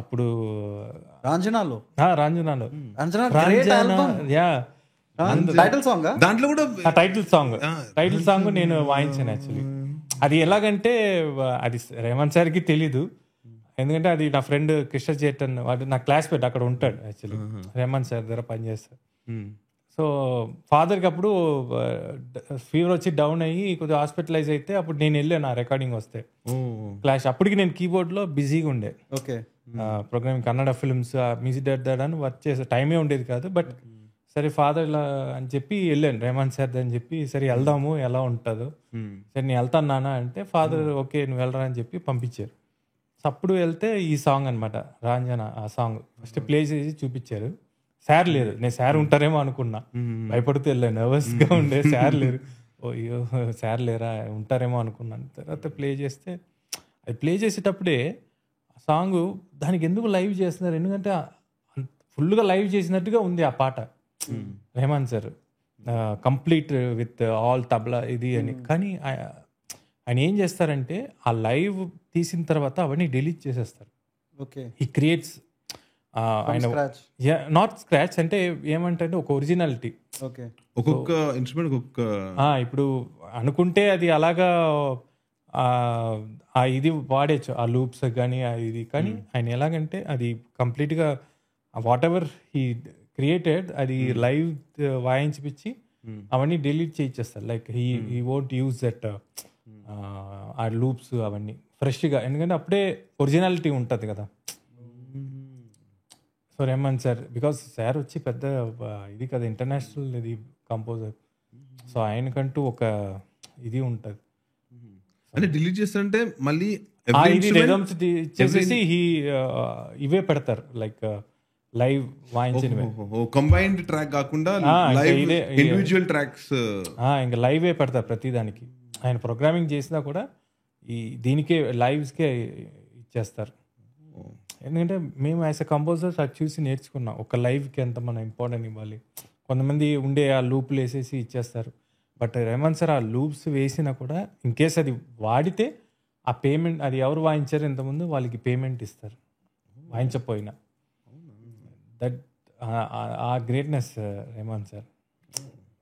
అప్పుడు రాంజనాలో రాంజనాలో great album. Yeah title song దాంట్లో కూడా టైటిల్ సాంగ్ నేను వాయించాను యాక్చువల్లీ. అది ఎలాగంటే అది రేవంత్ సార్కి తెలీదు, ఎందుకంటే అది నా ఫ్రెండ్ కృష్ణ చేతన్, వాడు నా క్లాస్మేట్ అక్కడ ఉంటాడు యాక్చువల్లీ, రేవంత్ సార్ దగ్గర పనిచేస్తాడు. సో ఫాదర్కి అప్పుడు ఫీవర్ వచ్చి డౌన్ అయ్యి కొద్దిగా హాస్పిటలైజ్ అయితే అప్పుడు నేను వెళ్ళాను ఆ రికార్డింగ్ వస్తే క్లాష్. అప్పటికి నేను కీబోర్డ్లో బిజీగా ఉండే, okay programming Kannada films music director అని వర్క్ చేసే టైమే ఉండేది కాదు. బట్ సరే ఫాదర్ ఇలా అని చెప్పి వెళ్ళాను రేవంత్ సార్ అని చెప్పి, సరే వెళ్దాము ఎలా ఉంటుందో, సరే నేను వెళ్తాను నాన్న అంటే ఫాదర్ ఓకే నువ్వు వెళ్ళరా అని చెప్పి పంపించారు. సో అప్పుడు వెళ్తే ఈ సాంగ్ అనమాట రాంజన, ఆ సాంగ్ ఫస్ట్ ప్లే చేసి చూపించారు. సార్ లేరు, నేను సార్ ఉంటారేమో అనుకున్నా, భయపడుతూ వెళ్ళాను, నర్వస్గా ఉండే, సార్ లేరు, ఓ అయ్యో సార్ లేరా ఉంటారేమో అనుకున్నాను. తర్వాత ప్లే చేస్తే అది ప్లే చేసేటప్పుడే ఆ సాంగ్ దానికి ఎందుకు లైవ్ చేస్తున్నారు, ఎందుకంటే ఫుల్గా లైవ్ చేసినట్టుగా ఉంది ఆ పాట Rahman sir, complete with all tabla ఇది అని. కానీ ఆయన ఏం చేస్తారంటే ఆ లైవ్ తీసిన తర్వాత అవన్నీ డిలీట్ చేసేస్తారు. ఓకే ఈ క్రియేట్స్ ఆయన నాట్ స్క్రాచ్ అంటే ఏమంటే ఒక ఒరిజినాలిటీ. ఓకే ఒక్కొక్క ఇన్స్ట్రుమెంట్ ఒక్కొక్క ఇప్పుడు అనుకుంటే అది అలాగా ఇది వాడేచ్చు ఆ లూప్స్ కానీ ఇది, కానీ ఆయన ఎలాగంటే అది కంప్లీట్గా వాట్ ఎవర్ హీ క్రియేటెడ్ అది లైవ్ వాయించిపిచ్చి అవన్నీ డిలీట్ చేయించేస్తారు. Like he won't use that uh loops అవన్నీ ఫ్రెష్గా, ఎందుకంటే అప్పుడే ఒరిజినాలిటీ ఉంటుంది కదా. So Rahman sir because sir వచ్చి పెద్ద ఇది కదా ఇంటర్నేషనల్ ఇది కంపోజర్, సో ఆయనకంటూ ఒక ఇది ఉంటుంది. అంటే డిలీట్ చేస్తుంటే మళ్ళీ చేసేసి ఇవే పెడతారు లైక్ లైవ్ వాయించినవి, కంబైన్డ్ ట్రాక్ కాకుండా ఇండివిజువల్ ట్రాక్స్ ఇంకా లైవే పెడతారు ప్రతి దానికి. ఆయన ప్రోగ్రామింగ్ చేసినా కూడా దీనికే లైవ్స్కే ఇచ్చేస్తారు. ఎందుకంటే మేము యాజ్ ఎ కంపోజర్స్ అది చూసి నేర్చుకున్నాం, ఒక లైవ్కి ఎంత మనం ఇంపార్టెంట్ ఇవ్వాలి. కొంతమంది ఉండే ఆ లూప్లు వేసేసి ఇచ్చేస్తారు, బట్ రెహమాన్ సార్ ఆ లూప్స్ వేసినా కూడా ఇన్ కేస్ అది వాడితే ఆ పేమెంట్, అది ఎవరు వాయించారు ఇంతకుముందు వాళ్ళకి పేమెంట్ ఇస్తారు వాయించకపోయినా. దట్ ఆ గ్రేట్నెస్ రెహమాన్ సార్.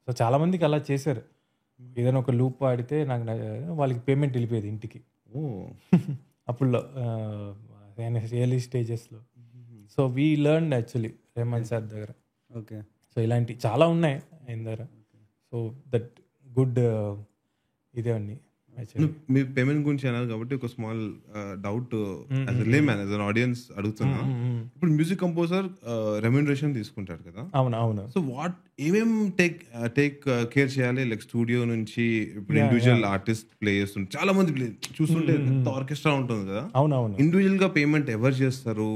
సో చాలామందికి అలా చేశారు, ఏదైనా ఒక లూప్ వాడితే నాకు వాళ్ళకి పేమెంట్ వెళ్ళిపోయేది ఇంటికి అప్పుడులో ఎర్లీ స్టేజెస్లో. So we learn actually Rahman sir దగ్గర. ఓకే సో ఇలాంటి చాలా ఉన్నాయి ఆయన దగ్గర. సో దట్ గుడ్ ఇదే అన్ని. మీ పేమెంట్ గురించి అన్నారు కాబట్టి ఒక small doubt as a layman, as N audience అడుగుతున్నా. ఇప్పుడు మ్యూజిక్ కంపోజర్ రెమ్యూనరేషన్ తీసుకుంటారు కదా. అవును అవును. సో వాట్ ఏమేం టేక్ కేర్ చేయాలి, లైక్ స్టూడియో నుంచి ఇప్పుడు ఇండివిజువల్ ఆర్టిస్ట్ ప్లే చేస్తుంటారు, చాలా మంది ప్లే చూస్తుంటే ఎంత ఆర్కెస్ట్రా ఉంటుంది కదా. అవునవును. ఇండివిజువల్ గా పేమెంట్ ఎవరు చేస్తారు,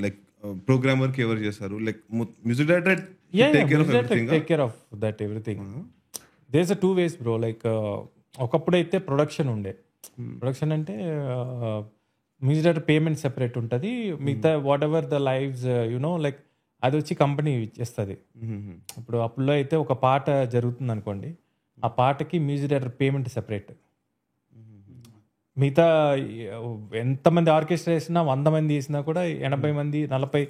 లైక్ ప్రోగ్రామర్ కి ఎవరు చేస్తారు, like music director take care of that everything. There is 2 ways bro. Like ఒకప్పుడైతే ప్రొడక్షన్ ఉండే, ప్రొడక్షన్ అంటే మ్యూజిక్ డైరెక్టర్ పేమెంట్ సెపరేట్ ఉంటుంది, మిగతా whatever the lives you know like అది వచ్చి కంపెనీ ఇచ్చేస్తుంది. ఇప్పుడు అప్పుడులో అయితే ఒక పాట జరుగుతుంది అనుకోండి, ఆ పాటకి మ్యూజిక్ డైరెక్టర్ పేమెంట్ సెపరేట్. మిగతా ఎంతమంది ఆర్కెస్ట్రా వేసినా 100 మంది వేసినా కూడా 80 మంది 40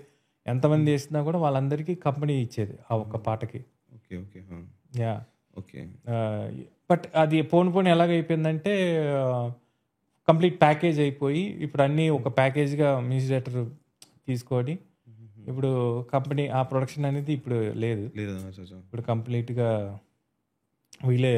ఎంతమంది వేసినా కూడా వాళ్ళందరికీ కంపెనీ ఇచ్చేది ఆ ఒక్క పాటకి. Okay okay yeah okay. But అది పోను ఎలాగైపోయిందంటే కంప్లీట్ ప్యాకేజ్ అయిపోయి ఇప్పుడు అన్నీ ఒక ప్యాకేజ్గా మ్యూజిక్ డైరెక్టర్ తీసుకొని ఇప్పుడు కంపెనీ ఆ ప్రొడక్షన్ అనేది ఇప్పుడు లేదు. ఇప్పుడు కంప్లీట్గా వీళ్ళే